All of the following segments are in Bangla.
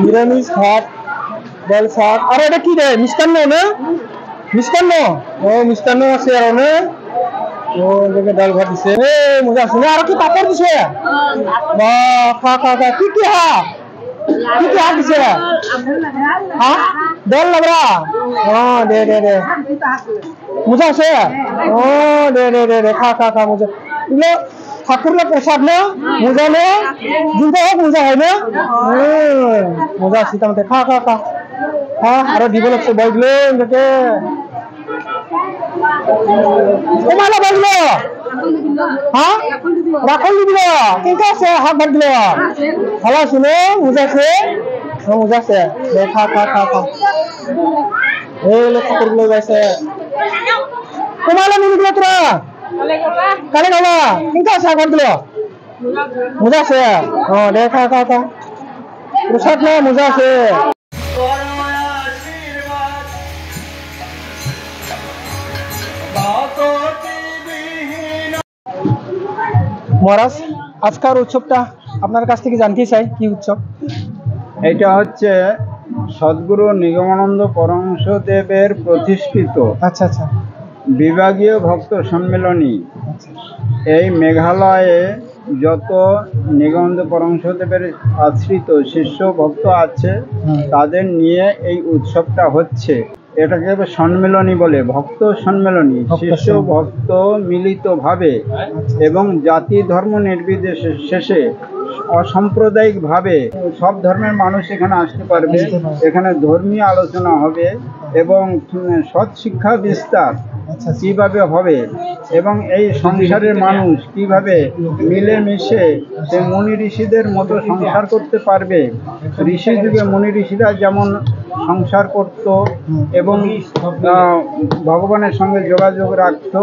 নিরামিষ ভাত, ডাল, শাক। আর এটা কি রে, মিষ্টান্ন না? মিষ্টান্ন, ও মিষ্টান্ন আছে আর না। ও এদিকে ডাল ভাত দিছে, এ মজা আছে না। আর কি পাপড় দিছে, বাহ খা খা খা। কি কি হাত, কি কি হাত দিছে? হ্যাঁ ডাল লাগরা। ও দে দে দে, মজা আছে। ও দে দে দে দে, খা খা খা। মজা এগুলো ঠাকুরের প্রসাদ না, মজা না, দুটো হোক মজা হয় না। মজা আছে তাহলে, খা খা খা। হ্যাঁ আরো দিব লাগছে বইগুলো এটাকে। কমালা বইগুলো, হ্যাঁ রাখল দিল। ঠিক আছে, হাত ভাত দিল। ভালো আছে না, মজা আছে, মজা আছে। খা খা খা খা। এই ঠাকুরগুলো যাইছে। কমালা মিনিগুলো তোরা কালে খাবা। ঠিক আছে, হাত ভাত দিল, মজা আছে। দে খা খা খা। প্রসাদ না, মজা আছে। মহারাজ, আজকের উৎসবটা আপনার কাছ থেকে জানতে চাই, কি উৎসব? এটা হচ্ছে সদ্গুরু নিগমানন্দ পরমহংসদেবের প্রতিষ্ঠিত আচ্ছা আচ্ছা বিভাগীয় ভক্ত সম্মেলনী। এই মেঘালয়ে যত নিগমানন্দ পরমহংসদেবের আশ্রিত শিষ্য ভক্ত আছে তাদের নিয়ে এই উৎসবটা হচ্ছে। এটাকে সম্মেলনী বলে, ভক্ত সম্মেলনী। শিষ্য ভক্ত মিলিতভাবে এবং জাতি ধর্ম নির্বিশেষে শেষে অসাম্প্রদায়িকভাবে সব ধর্মের মানুষ এখানে আসতে পারবে। এখানে ধর্মীয় আলোচনা হবে এবং সৎ শিক্ষা বিস্তার কিভাবে হবে এবং এই সংসারের মানুষ কিভাবে মিলেমিশে সে মুনি ঋষিদের মতো সংসার করতে পারবে। ঋষি যুগে মুনি ঋষিরা যেমন সংসার করত এবং ভগবানের সঙ্গে যোগাযোগ রাখত,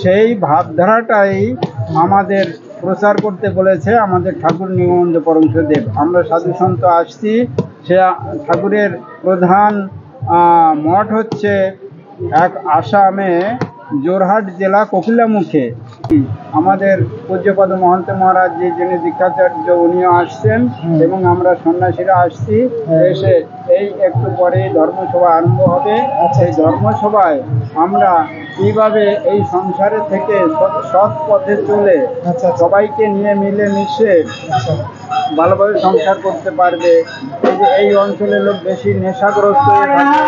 সেই ভাবধারাটাই আমাদের প্রচার করতে বলেছে আমাদের ঠাকুর নিগমানন্দ পরমহংসদেব। আমরা সাধু সন্ত আসছি, সে ঠাকুরের প্রধান মঠ হচ্ছে এক আসামে জোরহাট জেলা কোকিলামুখে। আমাদের পূজ্যপদ মহন্ত মহারাজ যিনি দীক্ষাচার্য উনিও আসছেন এবং আমরা সন্ন্যাসীরা আসছি। এসে এই একটু পরে ধর্মসভা আরম্ভ হবে। সেই ধর্মসভায় আমরা কিভাবে এই সংসারে থেকে সৎ পথে চলে সবাইকে নিয়ে মিলেমিশে ভালোভাবে সংসার করতে পারবে। এই যে এই অঞ্চলের লোক বেশি নেশাগ্রস্ত হয়ে থাকে,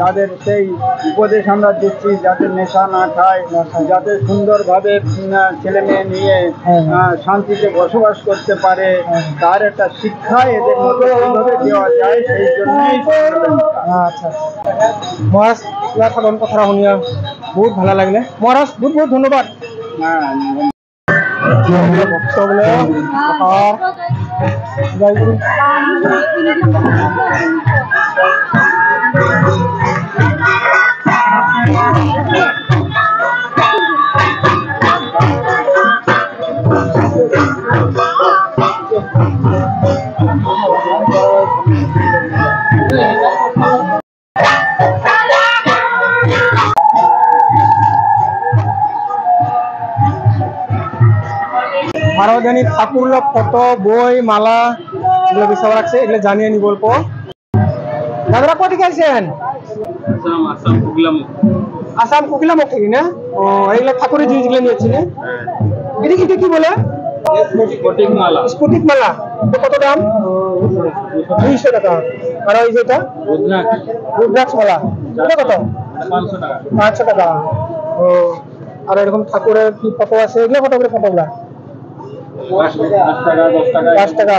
তাদের সেই উপদেশ আমরা দিচ্ছি যাতে নেশা না খায়, যাতে সুন্দরভাবে ছেলে মেয়ে নিয়ে শান্তিতে বসবাস করতে পারে, তার একটা শিক্ষা এদের মধ্যে কীভাবে দেওয়া যায় সেই জন্যই। আচ্ছা মহারাজ, সাধারণ কথা শুনিয়া বহুত ভালো লাগলে মহারাজ, বহুত বহুত ধন্যবাদ। ভক্ত বলে সার্বজনীন ঠাকুর ফটো বই মালা এগুলো বিষয় রাখছে, এগুলো জানিয়ে নি বলবো। দাদারা কোথা থেকে আসছেন? আসাম কোকিলামুখ থেকে না? ও এইগুলো ঠাকুরের জিনিসগুলো নিয়েছি না? এটা কি বলে? স্ফটিক মালা। কত দাম? 200 টাকা। আর ওই যেটা রুদ্রাক্ষ মালা, এটা কত? 500 টাকা। ও আর এরকম ঠাকুরের কি ফটো আছে, এগুলো কত করে ফটোগুলা? 5 টাকা।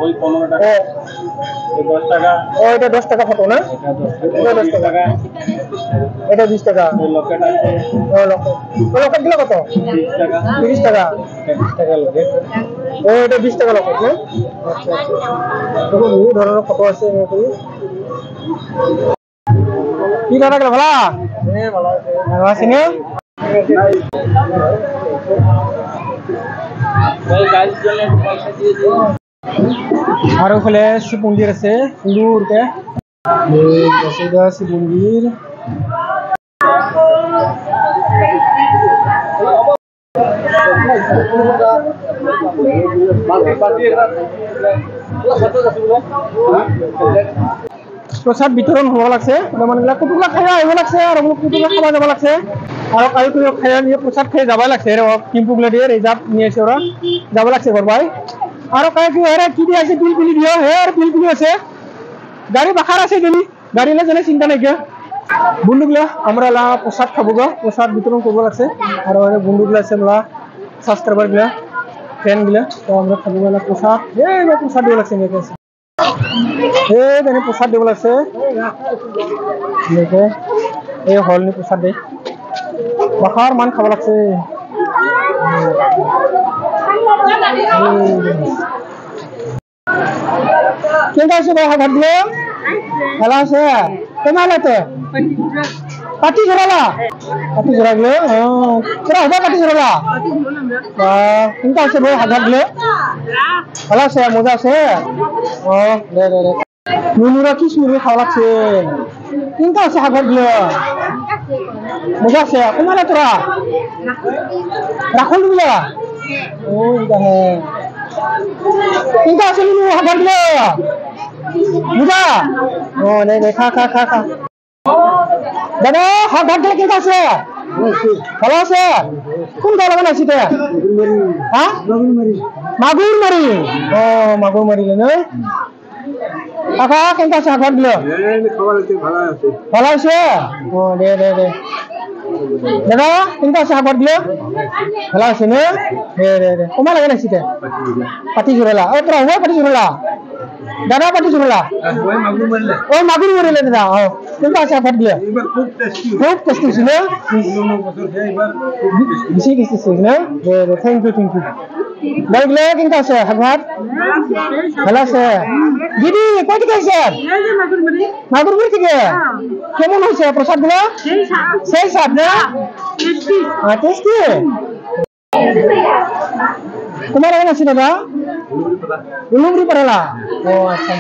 ওই 15 টাকা। ও এটা 10 টাকা ফটো না? এটা 10 টাকা। এটা 20 টাকা। ওই লকেট আছে। ও লকেট গুলো কত? 30 টাকা। 30 টাকা। 30 টাকা লকেট। ও এটা 20 টাকা লকেট না? আচ্ছা আচ্ছা। দেখুন এই ধরনের ফটো আছে এরকম। কি দাদা ভালো? হ্যাঁ ভালো আছে। ভালো আছে না? আর ওখানে শিব মন্দির আছে সুন্দরকে, শিব মন্দির। প্রসাদ বিতরণ হব লাগছে মানুহবিলাক কুটুলা খাই আহিব লাগছে আৰু কুটুলা খাব যাব লাগছে আৰু কালি তুমি খাই নিয়ে প্রসাদ খাই যাবাই লাগছে টিম্পুগুলো দিয়ে রিজার্ভ নিয়ে এসে ওরা যাব লাগছে করবাই আৰু কাই কি হেরে কি দিয়ে আছে বিল বিলি দিও হে আর বিল বিলি আছে গাড়ি বাখার আছে গেলি গাড়ি না জানে চিন্তা নাই বন্ধুগুলা আমরা লা প্রসাদ খাবো গো প্রসাদ বিতরণ করবো লাগছে আর বন্ধুগুলা আছে আমরা সাবস্ক্রাইবার গুলা ফ্যান গুলা তো আমরা খাবো গেলা প্রসাদ প্রসাদ দিব লাগছে মেয়েকে প্রসাদ দিব লাগছে মেয়েকে এই হল নি প্রসাদ দে বাখার মান খাব লাগছে কেন আছে ভাই হাত দিলে ভালো আছে কেমন আছে পাটি ঝরালা পাটি ঝরাগলে তোরা হবা পাটি ঝরালা কেমন আছে ভাই হাত দিলে ভালো আছে মজা আছে দে দে দে নুনুরা কি শুনে খাওয়া লাগছে কেমন আছে হাত দিলে মজা আছে কেমন তোরা রাখল দিলা ও এটা হ্যাঁ কেমন আছে নুনু হাত দিলে বুঝা ও নেই নেই খা খা খা খা দাদা হাত হাত দিলে কেমন আছে ভালো আছে কোন দল লাগানো আছে হ্যাঁ মাগুর মারি ও মাগুর মারিলে নয় কাকা কেমন আছে হাত দিল ভালো আছে ও দে দে দে দাদা কেমন আছে হাত দিল ভালো আছে না দে দে দে কমা লাগানো আছে পাটি ঝুরালা ও তোরা হুয়া পাটি ঝুরালা দাদা পাটি ঝুরালা ও মাগুর মারিলে দাদা ও কেমন আছে হাত দিল খুব টেস্টি ছিল বেশি টেস্টি ছিল না দে দে থ্যাংক ইউ দাইগলে কেমন আছে হাত ভালো আছে দিদি কই থেকে আছে মাগুরমারি থেকে কেমন হয়েছে প্রসাদ গুলো সেই স্বাদ না টেস্টি তোমার কেমন আছে দাদা উলুমরি পারালা ও আচ্ছা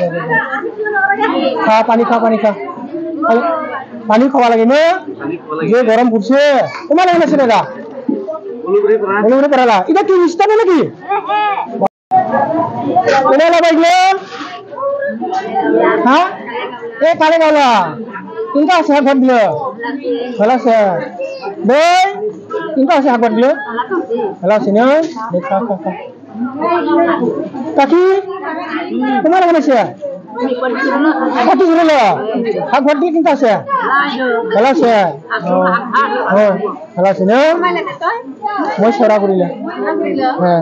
খা পানি খা পানি খা পানি খাওয়া লাগে না যে গরম পড়ছে তোমার কেমন আছে দাদা উলুমরি পারালা এটা কি মিষ্টান্ন নাকি কোনালা বাইগলে হ্যাঁ এ কালে গালা কেমন আছে হাত দিল ভালো আছে বই কেমন আছে হাত দিল ভালো আছে না খা খা খা কাকি তোমার কেমন আছে পাটি ঝুরালো হাত ভর দিয়ে কেমন আছে ভালো আছে ভালো আছে না মই সেরা করিলে হ্যাঁ